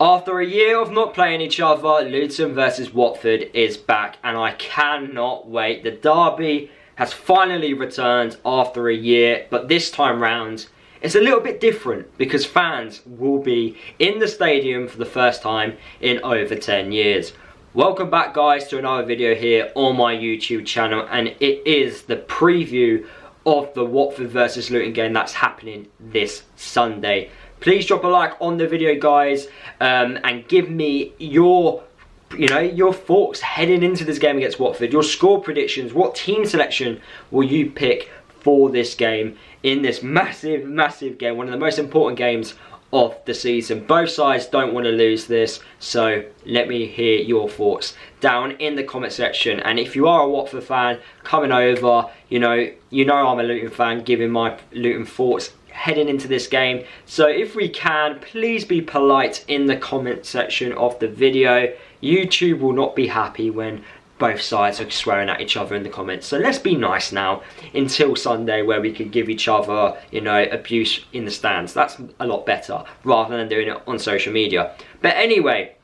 After a year of not playing each other, Luton versus Watford is back and I cannot wait. The derby has finally returned after a year, but this time round it's a little bit different because fans will be in the stadium for the first time in over 10 years. Welcome back guys to another video here on my YouTube channel, and it is the preview of the Watford versus Luton game that's happening this Sunday. Please drop a like on the video guys, and give me your thoughts heading into this game against Watford, your score predictions. What team selection will you pick for this game in this massive game, one of the most important games of the season? Both sides don't want to lose this, so let me hear your thoughts down in the comment section. And if you are a Watford fan coming over, you know I'm a Luton fan, giving my Luton thoughts heading into this game. So if we can, please be polite in the comment section of the video. YouTube will not be happy when both sides are swearing at each other in the comments. So let's be nice now until Sunday, where we can give each other, abuse in the stands. That's a lot better rather than doing it on social media. But anyway,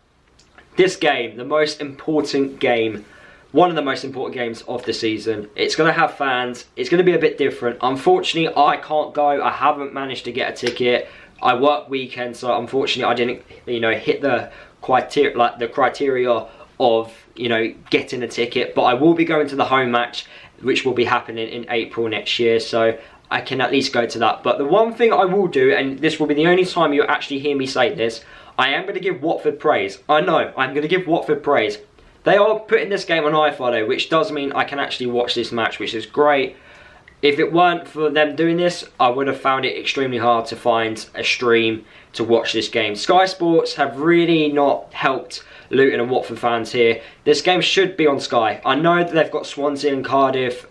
this game, the most important game, one of the most important games of the season. It's going to have fans. It's going to be a bit different. Unfortunately, I can't go. I haven't managed to get a ticket. I work weekends, so unfortunately I didn't, hit the criteria of, getting a ticket. But I will be going to the home match, which will be happening in April next year. So I can at least go to that. But the one thing I will do, and this will be the only time you actually hear me say this, I am going to give Watford praise. I know, I'm going to give Watford praise. They are putting this game on iFollow, which does mean I can actually watch this match, which is great. If it weren't for them doing this, I would have found it extremely hard to find a stream to watch this game. Sky Sports have really not helped Luton and Watford fans here. This game should be on Sky. I know that they've got Swansea and Cardiff,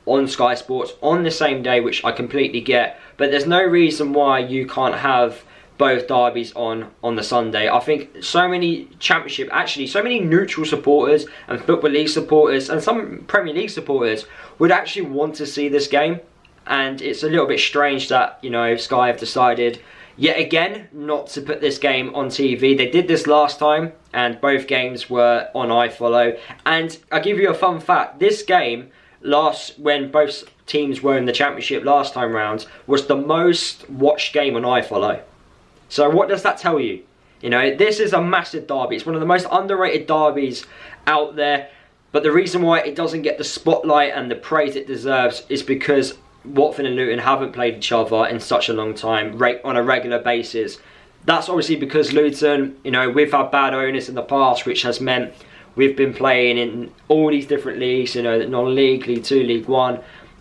on Sky Sports on the same day, which I completely get. But there's no reason why you can't have both derbies on the Sunday. I think so many Championship, actually so many neutral supporters and Football League supporters and some Premier League supporters would actually want to see this game. And it's a little bit strange that, Sky have decided yet again not to put this game on TV. They did this last time and both games were on iFollow. And I'll give you a fun fact. This game, when both teams were in the Championship last time round, was the most watched game on iFollow. So what does that tell you? This is a massive derby. It's one of the most underrated derbies out there. But the reason why it doesn't get the spotlight and the praise it deserves is because Watford and Luton haven't played each other in such a long time, on a regular basis. That's obviously because Luton, we've had bad owners in the past, which has meant we've been playing in all these different leagues, non-league, League 2, League 1.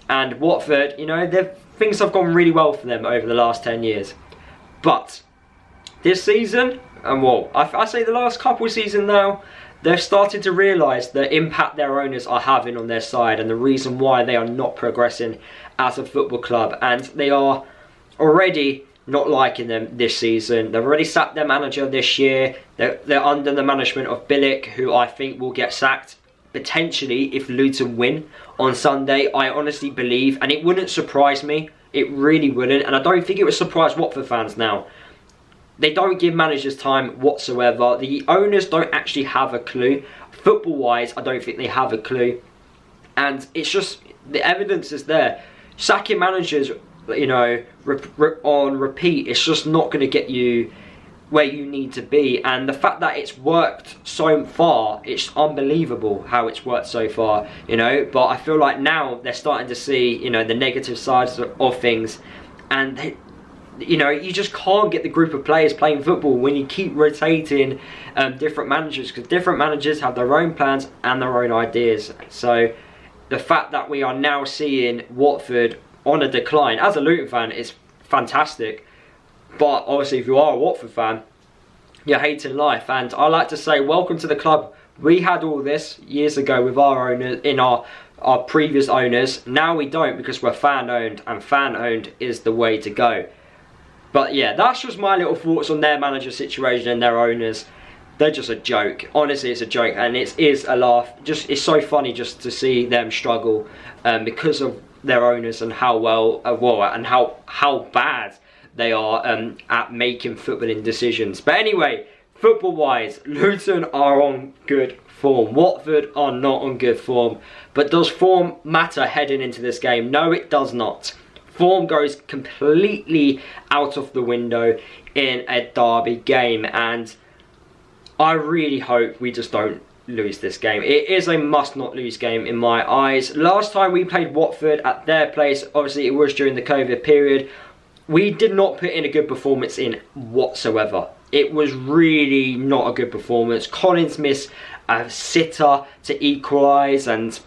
And Watford, things have gone really well for them over the last 10 years. But this season, and I say the last couple of seasons now, they've started to realise the impact their owners are having on their side and the reason why they are not progressing as a football club. And they are already not liking them this season. They've already sacked their manager this year. They're under the management of Billick, who I think will get sacked potentially if Luton win on Sunday. I honestly believe, and it wouldn't surprise me. It really wouldn't. And I don't think it would surprise Watford fans now. They don't give managers time whatsoever. The owners don't actually have a clue. Football-wise, I don't think they have a clue. And it's just, the evidence is there. Sacking managers, on repeat, it's just not going to get you where you need to be. And the fact that it's worked so far, it's unbelievable how it's worked so far, But I feel like now they're starting to see, the negative sides of things. And you just can't get the group of players playing football when you keep rotating different managers, because different managers have their own plans and their own ideas. So the fact that we are now seeing Watford on a decline, as a Luton fan, is fantastic. But obviously if you are a Watford fan, you're hating life. And I like to say, welcome to the club. We had all this years ago with our owners, in our previous owners. Now we don't, because we're fan owned, and fan owned is the way to go. But yeah, that's just my little thoughts on their manager situation and their owners. They're just a joke. Honestly, it's a joke, and it is a laugh. It's so funny just to see them struggle because of their owners and how and how bad they are at making footballing decisions. But anyway, football-wise, Luton are on good form. Watford are not on good form. But does form matter heading into this game? No, it does not. Form goes completely out of the window in a derby game, and I really hope we just don't lose this game. It is a must not lose game in my eyes. Last time we played Watford at their place, obviously it was during the COVID period, we did not put in a good performance in whatsoever. It was really not a good performance. Collins missed a sitter to equalise, and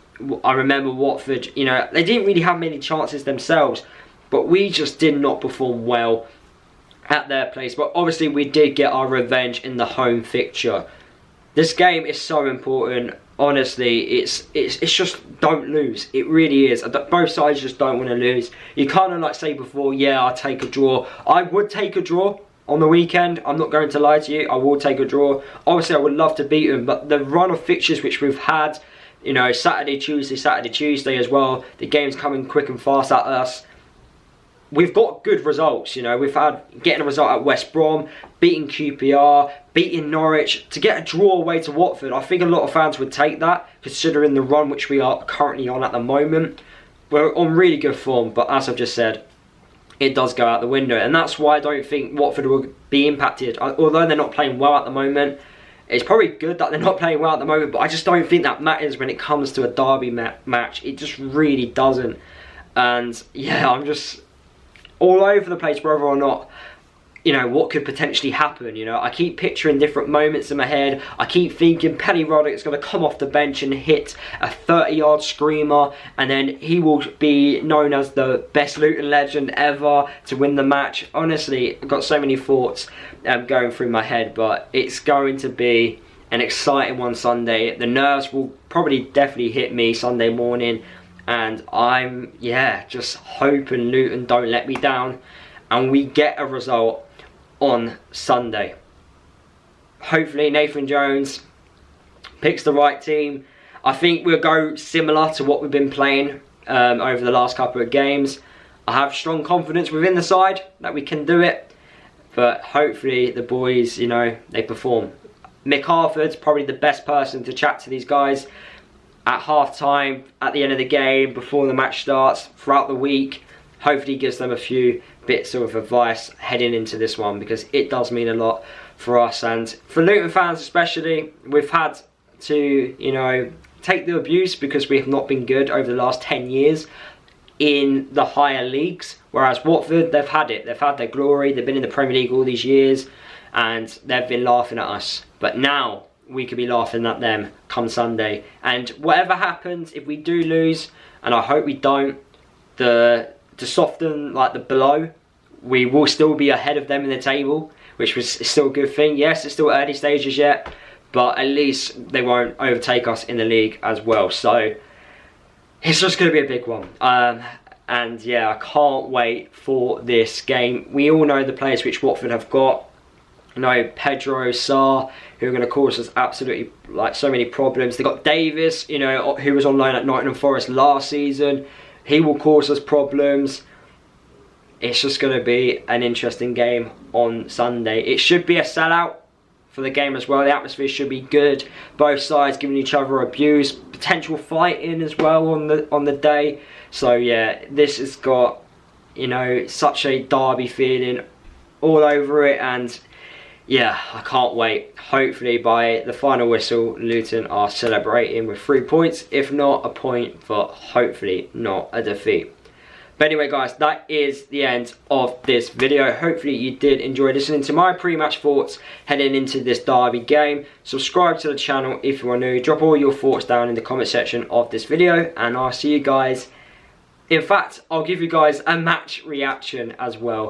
I remember Watford, you know, they didn't really have many chances themselves, but we just did not perform well at their place. But obviously we did get our revenge in the home fixture. This game is so important. Honestly, it's just don't lose. It really is. Both sides just don't want to lose. You kind of like say before, yeah, I'll take a draw. I would take a draw on the weekend. I'm not going to lie to you. I will take a draw. Obviously, I would love to beat them, but the run of fixtures which we've had, you know, Saturday, Tuesday as well, the game's coming quick and fast at us. We've got good results, you know. We've had getting a result at West Brom, beating QPR, beating Norwich. To get a draw away to Watford, I think a lot of fans would take that, considering the run which we are currently on at the moment. We're on really good form, but as I've just said, it does go out the window, and that's why I don't think Watford will be impacted. Although they're not playing well at the moment, it's probably good that they're not playing well at the moment, but I just don't think that matters when it comes to a derby match. It just really doesn't. And yeah, I'm just all over the place whether or not, you know, what could potentially happen. You know, I keep picturing different moments in my head. I keep thinking Penny Roddick's going to come off the bench and hit a 30-yard screamer, and then he will be known as the best Luton legend ever to win the match. Honestly, I've got so many thoughts going through my head, but it's going to be an exciting one Sunday. The nerves will probably definitely hit me Sunday morning, and I'm, yeah, just hoping Luton don't let me down and we get a result on Sunday. Hopefully Nathan Jones picks the right team. I think we'll go similar to what we've been playing over the last couple of games. I have strong confidence within the side that we can do it, but hopefully the boys, you know, they perform. Mick Harford's probably the best person to chat to these guys at half time, at the end of the game, before the match starts, throughout the week. Hopefully gives them a few bits of advice heading into this one, because it does mean a lot for us, and for Luton fans especially. We've had to, you know, take the abuse because we have not been good over the last 10 years in the higher leagues, whereas Watford, they've had it. They've had their glory. They've been in the Premier League all these years, and they've been laughing at us. But now we could be laughing at them come Sunday. And whatever happens, if we do lose, and I hope we don't, to soften like the blow, we will still be ahead of them in the table, which was still a good thing. Yes, it's still early stages yet, but at least they won't overtake us in the league as well. So it's just going to be a big one. And yeah, I can't wait for this game. We all know the players which Watford have got. You know, Pedro, Sarr, who are going to cause us absolutely like so many problems. They got Davis, you know, who was on loan at Nottingham Forest last season. He will cause us problems. It's just going to be an interesting game on Sunday. It should be a sellout for the game as well. The atmosphere should be good. Both sides giving each other abuse, potential fighting as well on the day. So yeah, this has got, you know, such a derby feeling all over it, and yeah, I can't wait. Hopefully by the final whistle, Luton are celebrating with 3 points. If not a point, but hopefully not a defeat. But anyway guys, that is the end of this video. Hopefully you did enjoy listening to my pre-match thoughts heading into this derby game. Subscribe to the channel if you are new. Drop all your thoughts down in the comment section of this video, and I'll see you guys. In fact, I'll give you guys a match reaction as well.